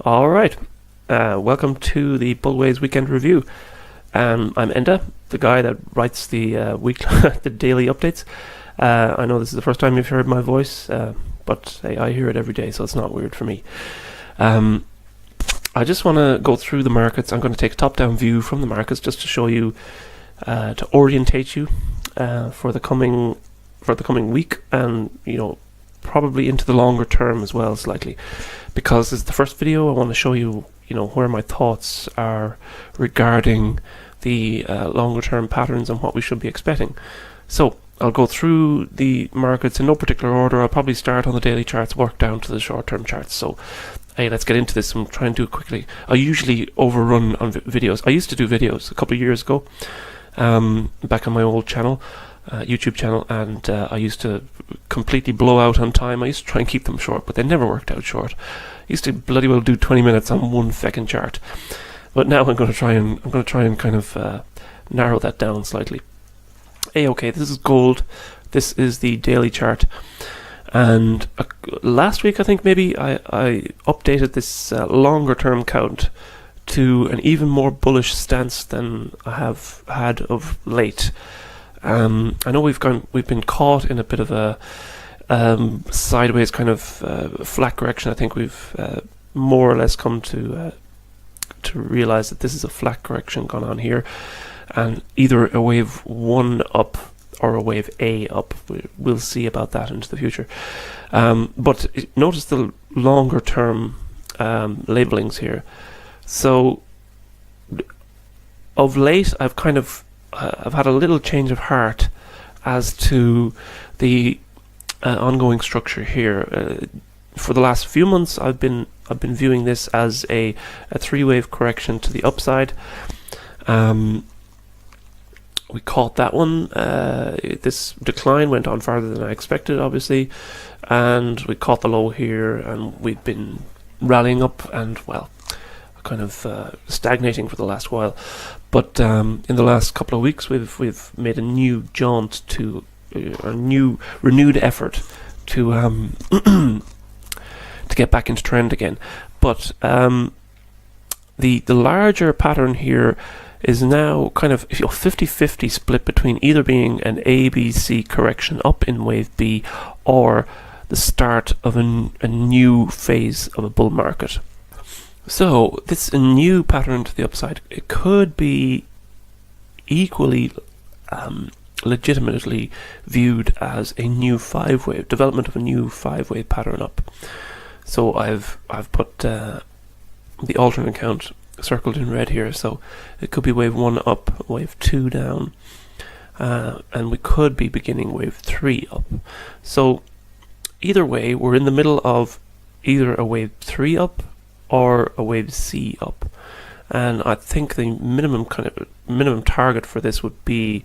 All right. Welcome to the Bullways Weekend Review. I'm Enda, the guy that writes the the daily updates. I know this is the first time you've heard my voice, but hey, I hear it every day, so it's not weird for me. I just want to go through the markets. I'm going to take a top-down view from the markets just to show you, to orientate you for the coming week, and probably into the longer term as well, slightly, because this is the first video. I want to show you, where my thoughts are regarding the longer term patterns and what we should be expecting. So I'll go through the markets in no particular order. I'll probably start on the daily charts, work down to the short term charts. So hey, let's get into this and try and do it quickly. I usually overrun on videos. I used to do videos a couple of years ago, back on my old channel, YouTube channel, and I used to completely blow out on time. I used to try and keep them short, but they never worked out short. I used to bloody well do 20 minutes on one feckin' chart. But now I'm going to try and kind of narrow that down slightly. Okay, this is gold. This is the daily chart. And last week, I think maybe, I updated this longer term count to an even more bullish stance than I have had of late. I know we've been caught in a bit of a sideways kind of flat correction. I think we've more or less come to realize that this is a flat correction gone on here, and either a wave 1 up or a wave A up. We'll see about that into the future. But notice the longer term labelings here. So of late, I've had a little change of heart as to the ongoing structure here. For the last few months, I've been viewing this as a 3-wave correction to the upside. We caught that one. This decline went on farther than I expected, obviously, and we caught the low here, and we've been rallying up and, well, kind of stagnating for the last while. But in the last couple of weeks, we've made a new jaunt to a new renewed effort to to get back into trend again. But the larger pattern here is now kind of 50-50 split between either being an ABC correction up in wave B or the start of a new phase of a bull market. So this new pattern to the upside, it could be equally legitimately viewed as a new 5-wave development of a new 5-wave pattern up. So I've put the alternate count circled in red here. So it could be wave 1 up, wave 2 down, and we could be beginning wave 3 up. So either way, we're in the middle of either a wave 3 up or a wave C up, and I think the minimum target for this would be,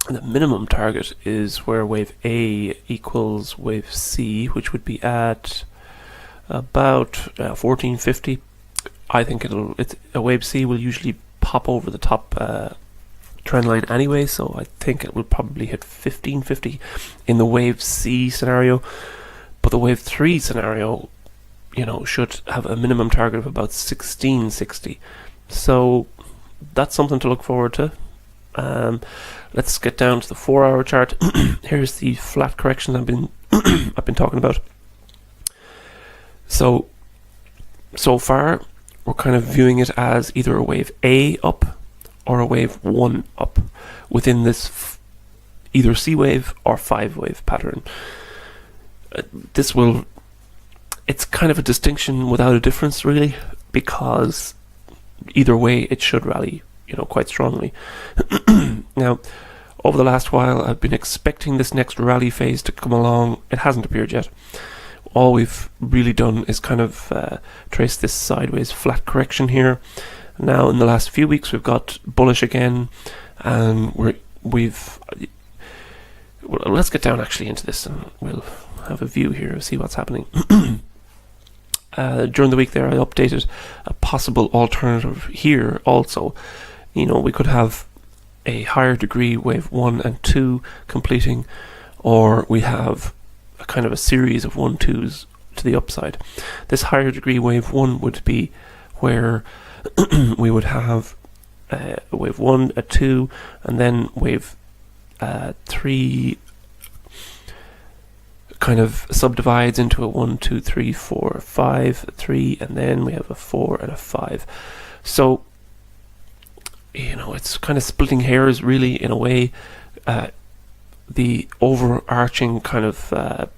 the minimum target is where wave A equals wave C, which would be at about 1450. I think a wave C will usually pop over the top trend line anyway, so I think it will probably hit 1550 in the wave C scenario. But the wave 3 scenario, should have a minimum target of about 1660. So that's something to look forward to. Let's get down to the 4-hour chart. Here's the flat correction I've been talking about. So far, we're kind of viewing it as either a wave A up or a wave 1 up within this either C wave or 5-wave pattern. It's kind of a distinction without a difference, really, because either way it should rally, quite strongly. Now, over the last while, I've been expecting this next rally phase to come along. It hasn't appeared yet. All we've really done is kind of trace this sideways flat correction here. Now, in the last few weeks, we've got bullish again, and let's get down actually into this, and we'll have a view here, see what's happening. During the week there, I updated a possible alternative here also. We could have a higher degree wave 1 and 2 completing, or we have a kind of a series of 1-2s to the upside. This higher degree wave 1 would be where we would have wave 1, a 2, and then wave 3 kind of subdivides into a 1, 2, 3, 4, 5, 3, and then we have a 4 and a 5. So, it's kind of splitting hairs, really, in a way. The overarching kind of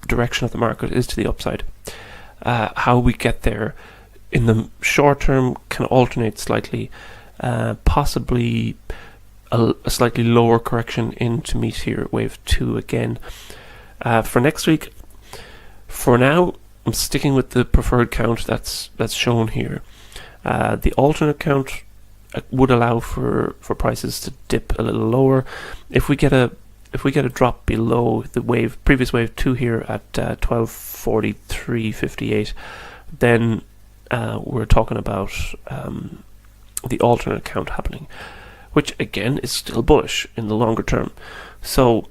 direction of the market is to the upside. How we get there in the short term can alternate slightly, possibly a slightly lower correction in to meet here wave 2 again. For next week, for now, I'm sticking with the preferred count that's shown here. The alternate count would allow for prices to dip a little lower. If we get a drop below the previous wave 2 here at 1243.58, then we're talking about the alternate count happening, which again is still bullish in the longer term. So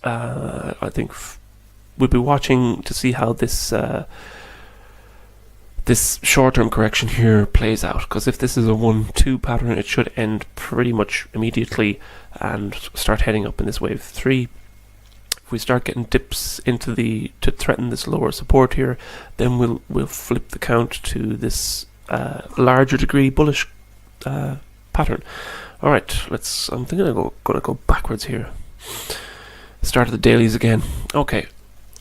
I think we'll be watching to see how this this short-term correction here plays out, because if this is a 1-2 pattern, it should end pretty much immediately and start heading up in this wave 3. If we start getting dips into to threaten this lower support here, then we'll flip the count to this larger degree bullish pattern. All right, I'm thinking I'm going to go backwards here. Start of the dailies again. Okay,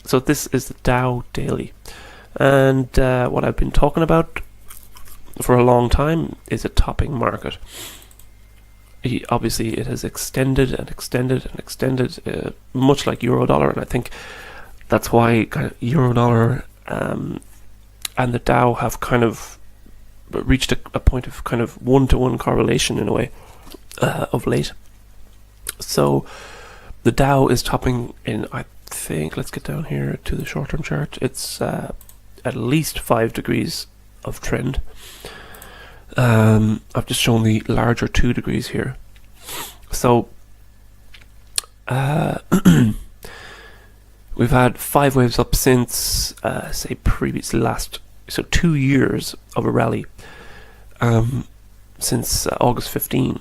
so this is the Dow daily, and what I've been talking about for a long time is a topping market. Obviously, it has extended and extended and extended, much like Eurodollar, and I think that's why kind of Eurodollar and the Dow have kind of reached a point of kind of one-to-one correlation in a way of late. So the Dow is topping in, I think, let's get down here to the short-term chart. It's at least 5 degrees of trend. I've just shown the larger 2 degrees here. So we've had 5 waves up since say previously so 2 years of a rally since August 15.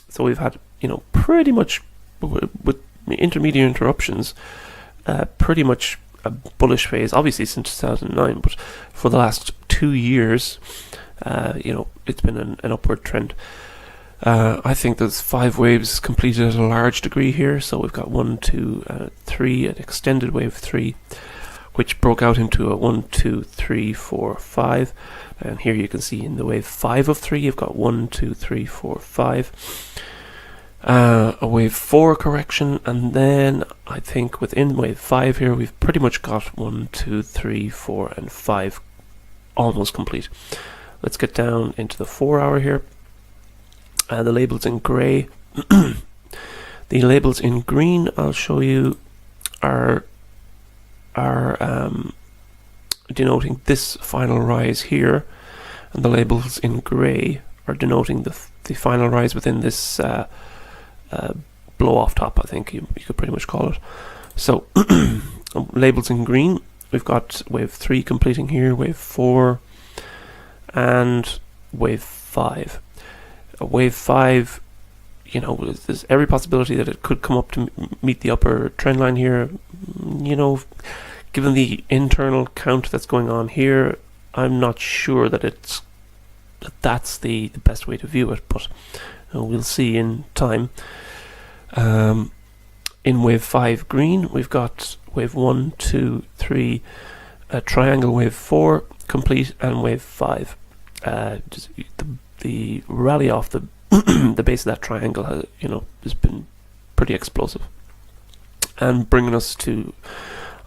So we've had pretty much with intermediate interruptions pretty much a bullish phase, obviously since 2009, but for the last 2 years it's been an upward trend. I think there's 5 waves completed at a large degree here. So we've got 1, 2, 3, an extended wave 3, which broke out into a 1, 2, 3, 4, 5. And here you can see in the wave 5 of 3, you've got 1, 2, 3, 4, 5. A wave 4 correction, and then I think within wave 5 here, we've pretty much got 1, 2, 3, 4, and 5 almost complete. Let's get down into the 4 hour here. The labels in grey. The labels in green, I'll show you, are denoting this final rise here, and the labels in grey are denoting the final rise within this blow off top, I think you could pretty much call it. So labels in green, we've got wave 3 completing here, wave 4, and wave 5. Wave 5, there's every possibility that it could come up to meet the upper trend line here. Given the internal count that's going on here, I'm not sure that that's the best way to view it, but we'll see in time. In wave 5 green, we've got wave 1, 2, 3, a triangle wave 4 complete, and wave 5. The rally off the the base of that triangle has been pretty explosive, and bringing us to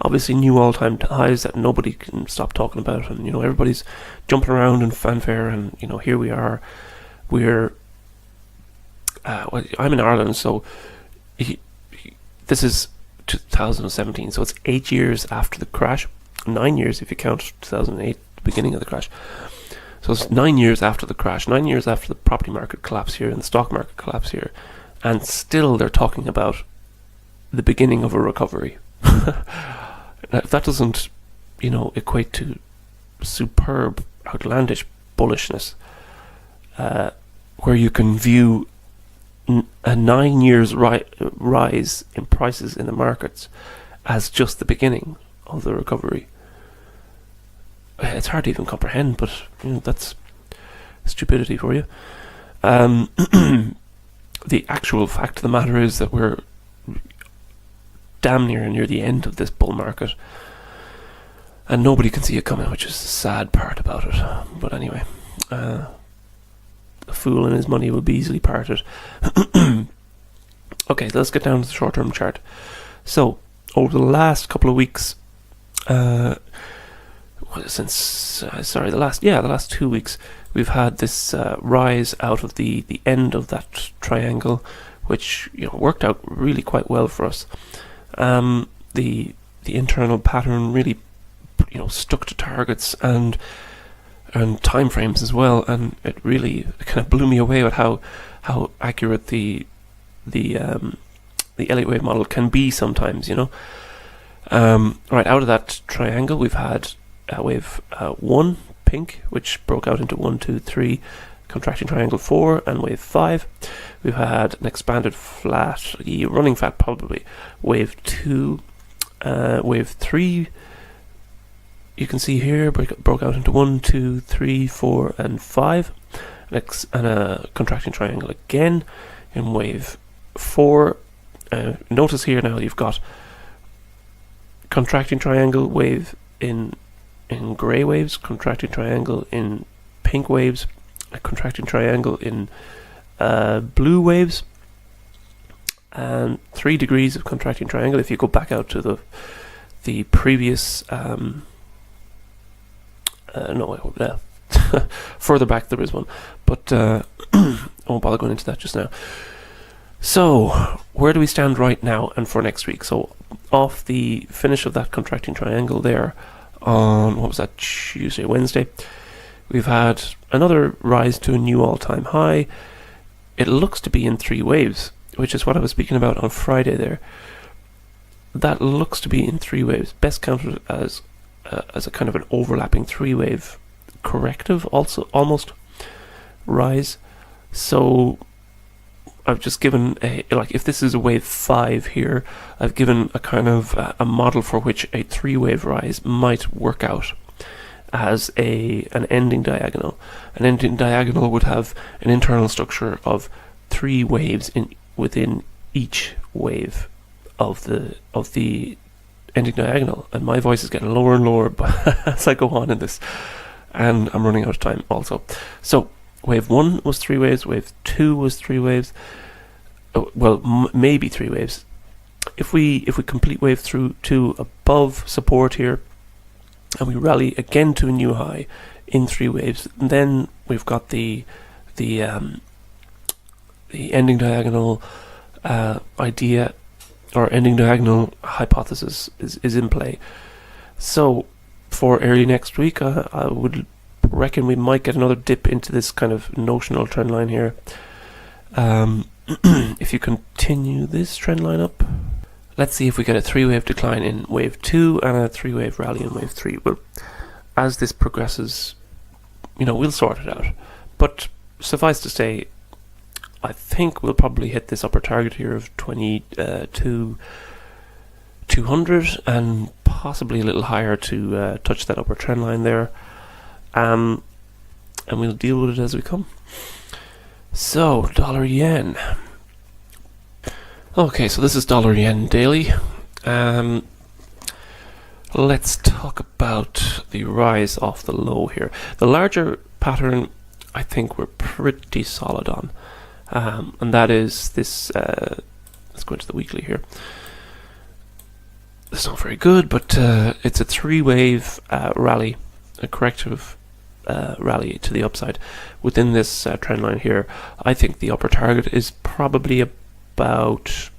obviously new all-time highs that nobody can stop talking about, and everybody's jumping around in fanfare, and here we are. We're I'm in Ireland, so this is 2017, so it's 8 years after the crash, 9 years if you count 2008, the beginning of the crash. So it's 9 years after the crash, 9 years after the property market collapse here and the stock market collapse here, and still they're talking about the beginning of a recovery. If that doesn't equate to superb, outlandish bullishness, where you can view a 9 years rise in prices in the markets as just the beginning of the recovery. It's hard to even comprehend, but that's stupidity for you. The actual fact of the matter is that we're damn near the end of this bull market, and nobody can see it coming, which is the sad part about it. But anyway, a fool and his money will be easily parted. Okay, let's get down to the short-term chart. So over the last couple of weeks, the last 2 weeks, we've had this rise out of the end of that triangle, which worked out really quite well for us. The internal pattern really stuck to targets and time frames as well, and it really kind of blew me away with how accurate the Elliott wave model can be sometimes. Right out of that triangle, we've had wave 1 pink, which broke out into 1, 2, 3, contracting triangle 4, and wave 5. We've had an expanded flat, running flat probably, wave 2, wave 3. You can see here broke out into 1, 2, 3, 4, and 5, and a contracting triangle again in wave 4. Notice here now you've got contracting triangle wave in grey waves, contracting triangle in pink waves, a contracting triangle in blue waves, and 3 degrees of contracting triangle. If you go back out to the previous further back there is one, but I won't bother going into that just now. So where do we stand right now and for next week? So off the finish of that contracting triangle there on, what was that, Wednesday, we've had another rise to a new all-time high. It looks to be in 3 waves, which is what I was speaking about on Friday there. That looks to be in 3 waves, best counted as a kind of an overlapping 3-wave corrective, also almost rise. So I've just given if this is a wave 5 here, I've given a kind of a model for which a 3-wave rise might work out as an ending diagonal. An ending diagonal would have an internal structure of 3 waves within each wave of the ending diagonal, and my voice is getting lower and lower as I go on in this, and I'm running out of time also. So wave 1 was 3 waves, wave 2 was 3 waves, maybe 3 waves. If we complete wave 2 above support here, and we rally again to a new high in 3 waves, then we've got the ending diagonal idea, or ending diagonal hypothesis is in play. So for early next week, I would reckon we might get another dip into this kind of notional trend line here. If you continue this trend line up, let's see if we get a 3-wave decline in wave 2 and a 3-wave rally in wave 3. Well, as this progresses, we'll sort it out. But suffice to say, I think we'll probably hit this upper target here of 22,200 and possibly a little higher to touch that upper trend line there. And we'll deal with it as we come. So, dollar yen. Okay, so this is dollar yen daily. Let's talk about the rise off the low here. The larger pattern, I think we're pretty solid on. And that is this, let's go into the weekly here. It's not very good, but it's a 3-wave rally, a corrective rally to the upside within this trend line here. I think the upper target is probably about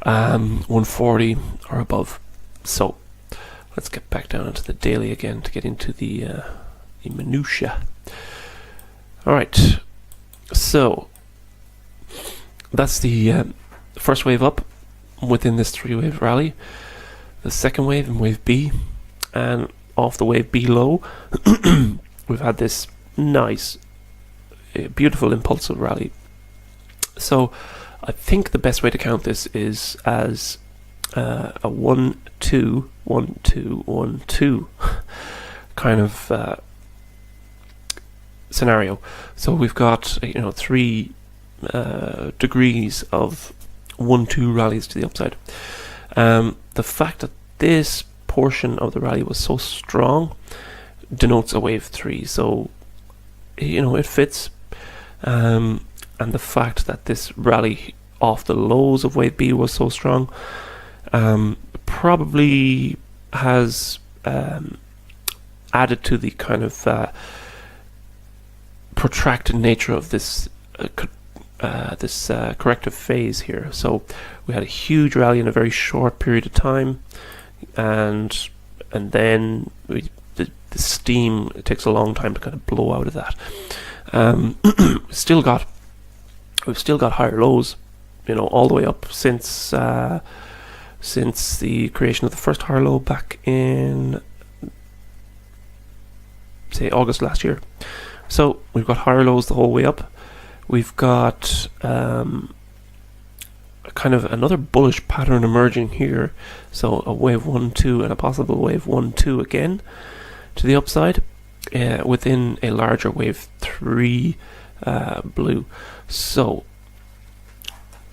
140 or above. So let's get back down into the daily again to get into the minutiae. All right, so that's the first wave up within this 3-wave rally. The second wave in wave B and off the wave B low, we've had this nice, beautiful impulsive rally. So I think the best way to count this is as a 1 2 1 2 1 2 kind of scenario. So we've got 3 degrees of 1-2 rallies to the upside. The fact that this portion of the rally was so strong denotes a wave 3, so it fits. And the fact that this rally off the lows of wave B was so strong probably has added to the kind of protracted nature of this corrective phase here. So we had a huge rally in a very short period of time, and then the steam, it takes a long time to kind of blow out of that. We've still got higher lows, all the way up since the creation of the first higher low back in, say, August last year. So we've got higher lows the whole way up. We've got kind of another bullish pattern emerging here. So a wave 1-2 and a possible wave 1-2 again to the upside within a larger wave 3 blue. So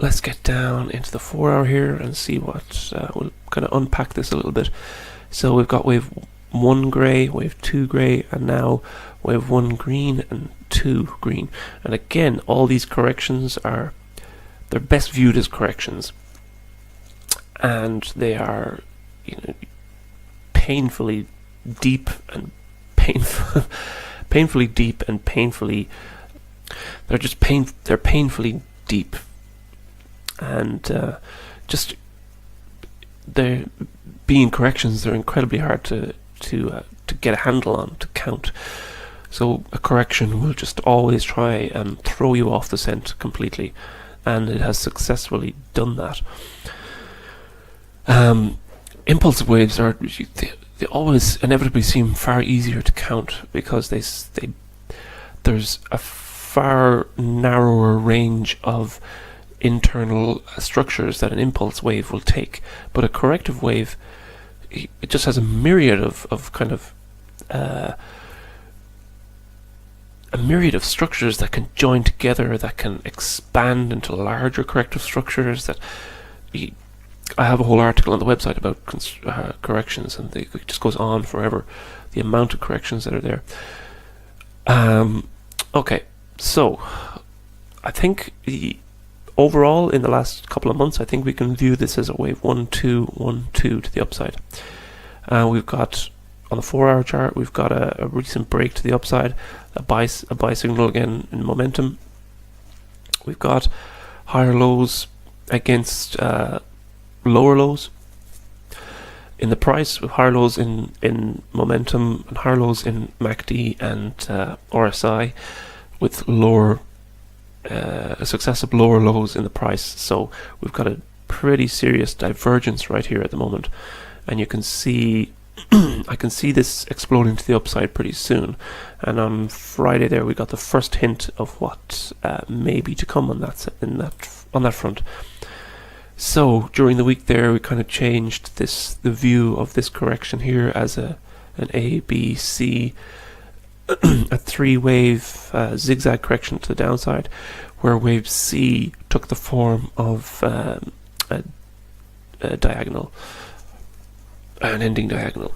let's get down into the 4 hour here and see what we'll kind of unpack this a little bit. So we've got wave 1 grey, wave 2 grey, and now wave 1 green and 2 green. And again, all these corrections they're best viewed as corrections, and they are painfully deep and painfully deep and painfully they're painfully deep, and just they're being corrections. They're incredibly hard to get a handle on, to count. So a correction will just always try and throw you off the scent completely, and it has successfully done that. Impulsive waves they always inevitably seem far easier to count because there's a far narrower range of internal structures that an impulse wave will take, but a corrective wave, it just has a myriad of kind of a myriad of structures that can join together, that can expand into larger corrective structures. That I have a whole article on the website about corrections, and it just goes on forever, the amount of corrections that are there. Okay, so I think overall in the last couple of months, I think we can view this as a wave 1-2 1-2 to the upside. We've got on the 4 hour chart, we've got a recent break to the upside, a buy signal again in momentum. We've got higher lows against lower lows in the price, with higher lows in momentum and higher lows in MACD and RSI, with lower successive lower lows in the price. So we've got a pretty serious divergence right here at the moment, and you can see I can see this exploding to the upside pretty soon. And on Friday there, we got the first hint of what may be to come on that front. So during the week there, we kind of changed the view of this correction here as an A, B, C, a 3-wave zigzag correction to the downside, where wave C took the form of a diagonal, an ending diagonal.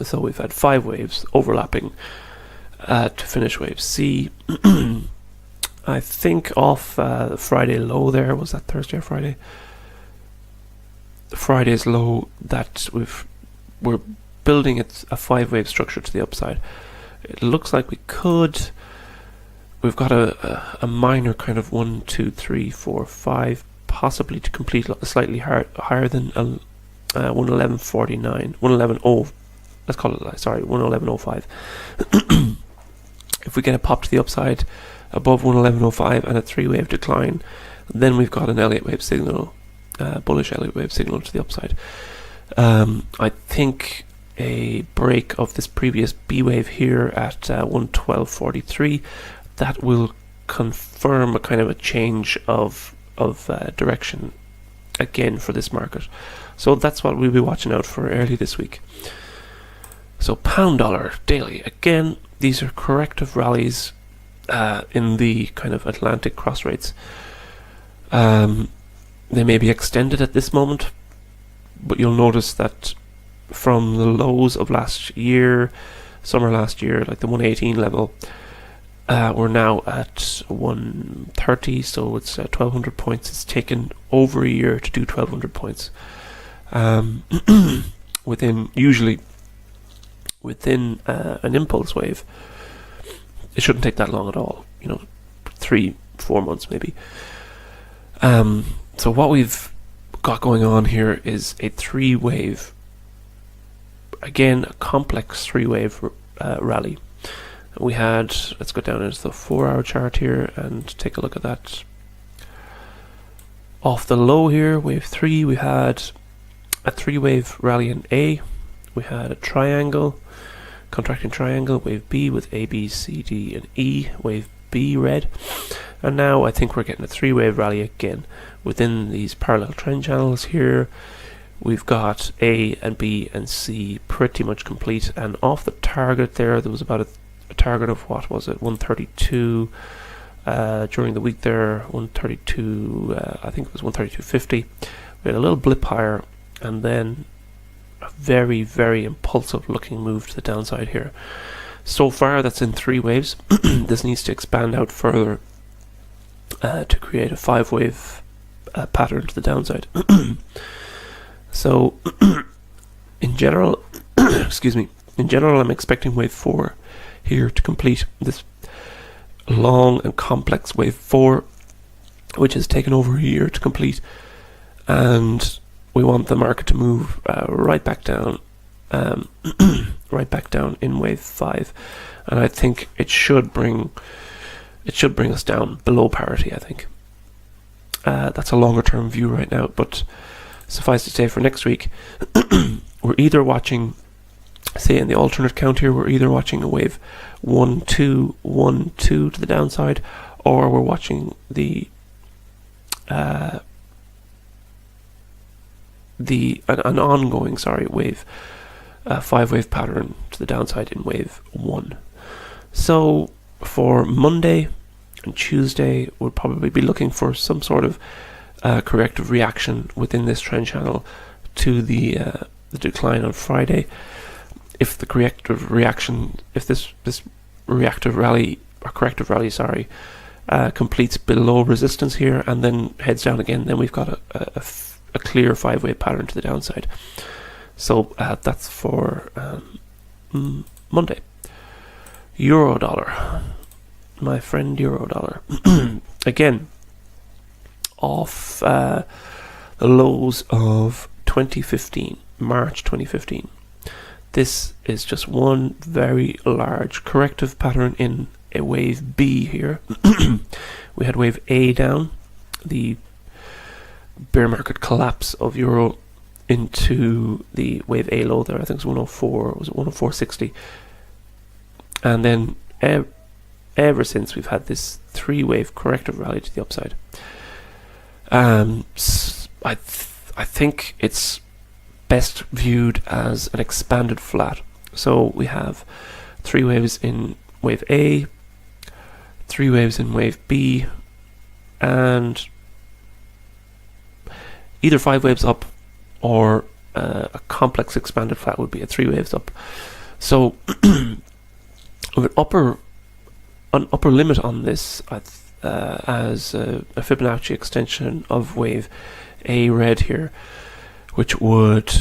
So we've had 5 waves overlapping to finish wave C. I think off the Friday low there, was that Thursday or Friday? Friday's low, that we're building a 5-wave structure to the upside. It looks like we've got a minor kind of 1, 2, 3, 4, 5, possibly to complete slightly higher than 111.49, 111.0. Let's call it 111.05. If we get a pop to the upside above 111.05 and a 3-wave decline, then we've got an Elliott wave signal, bullish Elliott wave signal to the upside. I think a break of this previous B wave here at 112.43. That will confirm a kind of a change of direction again for this market. So that's what we'll be watching out for early this week. So pound dollar daily, again, these are corrective rallies in the kind of Atlantic cross rates. They may be extended at this moment, but you'll notice that from the lows of last year, summer last year, like the 118 level, we're now at 130, so it's 1,200 points. It's taken over a year to do 1,200 points. Usually within an impulse wave, it shouldn't take that long at all. 3-4 months maybe. So what we've got going on here is a 3-wave, again a complex 3-wave rally. We had, let's go down into the 4-hour chart here and take a look at that. Off the low here, wave 3, we had a 3-wave rally in A. We had a triangle, contracting triangle, wave B with A, B, C, D, and E, wave B red. And now I think we're getting a 3-wave rally again within these parallel trend channels here. We've got A and B and C pretty much complete, and off the target there was about a target of, what was it, 132 during the week there, 132, I think it was 132.50. We had a little blip higher and then a very, very impulsive looking move to the downside here. So far that's in 3 waves. This needs to expand out further to create a 5-wave pattern to the downside. So in general, I'm expecting wave 4 here to complete this long and complex wave 4, which has taken over a year to complete, and we want the market to move right back down, in wave 5, and I think it should bring us down below parity. I think that's a longer term view right now, but suffice to say, for next week, we're either watching, say in the alternate count here, we're either watching a wave 1, 2, 1, 2 to the downside, or we're watching an ongoing wave, 5-wave pattern to the downside in wave 1. So for Monday and Tuesday, we'll probably be looking for some sort of corrective reaction within this trend channel to the decline on Friday. If the corrective reaction, if this reactive rally or corrective rally, completes below resistance here and then heads down again, then we've got a clear 5-wave pattern to the downside. So that's for Monday. Euro dollar, my friend, euro dollar. Again, off the lows of 2015, March 2015. This is just one very large corrective pattern in a wave B here. We had wave A down, the bear market collapse of euro into the wave A low there. I think it was 104, was it 104.60? And then ever since, we've had this 3-wave corrective rally to the upside. I think it's best viewed as an expanded flat. So we have 3 waves in wave A, 3 waves in wave B, and either 5 waves up or a complex expanded flat would be a 3 waves up. So with an upper limit on this as a Fibonacci extension of wave A red here, which would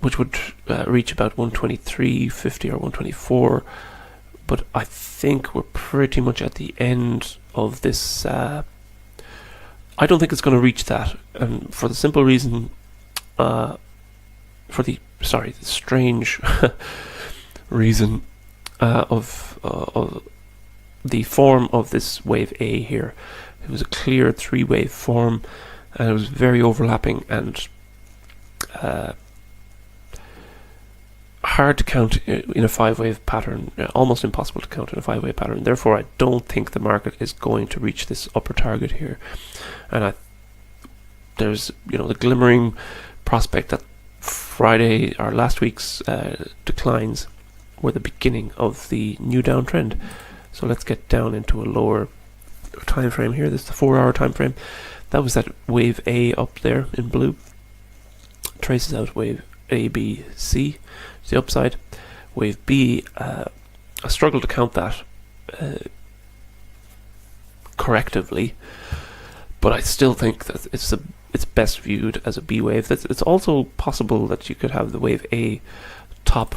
reach about 123.50 or 124, but I think we're pretty much at the end of this. I don't think it's going to reach that, and for the simple reason, the strange reason of the form of this wave A here. It was a clear 3-wave form, and it was very overlapping, and hard to count in a 5-wave pattern, almost impossible to count in a 5-wave pattern. Therefore, I don't think the market is going to reach this upper target here. And there's the glimmering prospect that Friday or last week's declines were the beginning of the new downtrend. So let's get down into a lower time frame here. This is the 4-hour time frame. That was that wave A up there in blue. Traces out wave A, B, C. It's the upside. Wave B, I struggle to count that correctively, but I still think that it's best viewed as a B wave. It's also possible that you could have the wave A top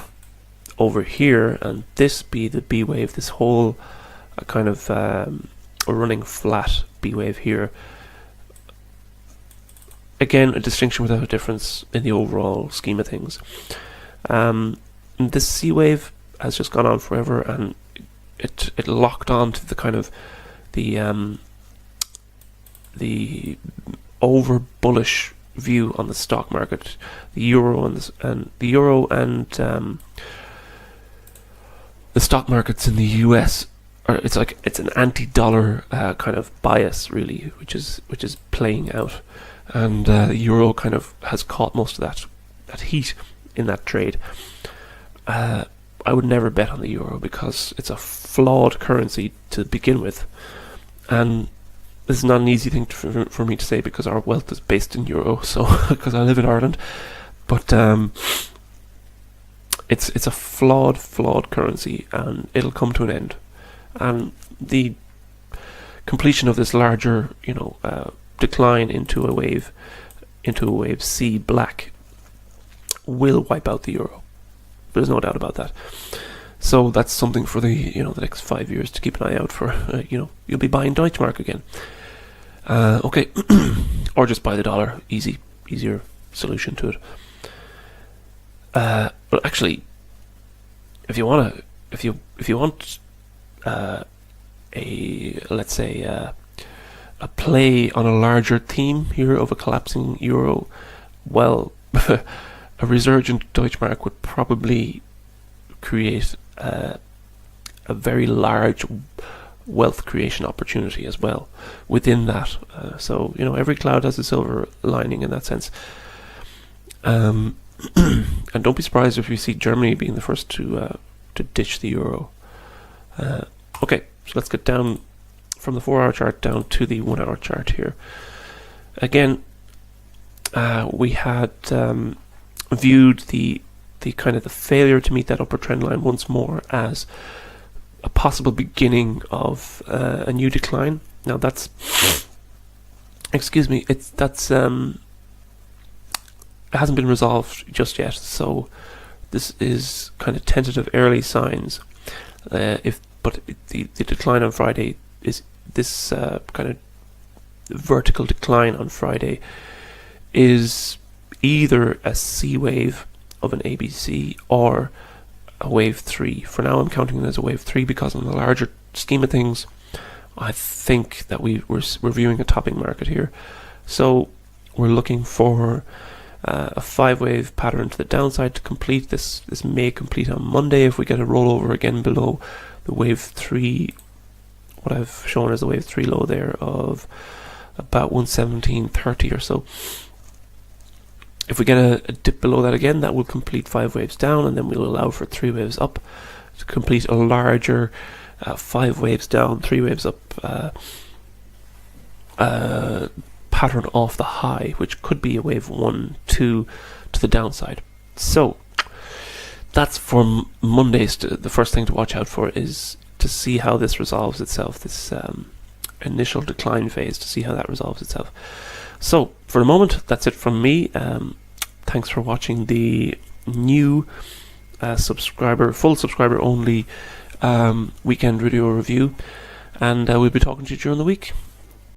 over here and this be the B wave, this whole kind of running flat B wave here. Again, a distinction without a difference in the overall scheme of things. This C wave has just gone on forever, and it locked on to the kind of the over bullish view on the stock market, the euro and the stock markets in the US. It's an anti-dollar kind of bias, really, which is playing out, and the euro kind of has caught most of that heat in that trade. I would never bet on the euro because it's a flawed currency to begin with, and this is not an easy thing for me to say because our wealth is based in euro. So because I live in Ireland, but it's a flawed currency, and it'll come to an end. And the completion of this larger, decline into a wave C black will wipe out the euro. There's no doubt about that. So that's something for the the next 5 years to keep an eye out for. You'll be buying Deutschmark again. Okay, or just buy the dollar. Easier solution to it. But actually, if you want let's say a play on a larger theme here of a collapsing euro, well, a resurgent Deutschmark would probably create a very large wealth creation opportunity as well within that. So every cloud has a silver lining in that sense. And don't be surprised if you see Germany being the first to ditch the euro. Okay, so let's get down from the 4-hour chart down to the 1-hour chart here. Again, we had viewed the kind of the failure to meet that upper trend line once more as a possible beginning of a new decline. Now that's it hasn't been resolved just yet, so this is kind of tentative early signs. But the decline on Friday is this kind of vertical decline on Friday is either a C wave of an ABC or a wave 3. For now, I'm counting it as a wave 3 because in the larger scheme of things, I think that we're viewing a topping market here. So we're looking for a 5-wave pattern to the downside to complete. This may complete on Monday if we get a rollover again below the wave 3, what I've shown as the wave 3 low there of about 117.30 or so. If we get a dip below that again, that will complete 5 waves down, and then we'll allow for 3 waves up to complete a larger 5 waves down, 3 waves up pattern off the high, which could be a wave 1, 2 to the downside. So that's for Mondays. The first thing to watch out for is to see how this resolves itself, this initial decline phase, to see how that resolves itself. So for the moment, that's it from me. Thanks for watching the new full subscriber only weekend video review, and we'll be talking to you during the week.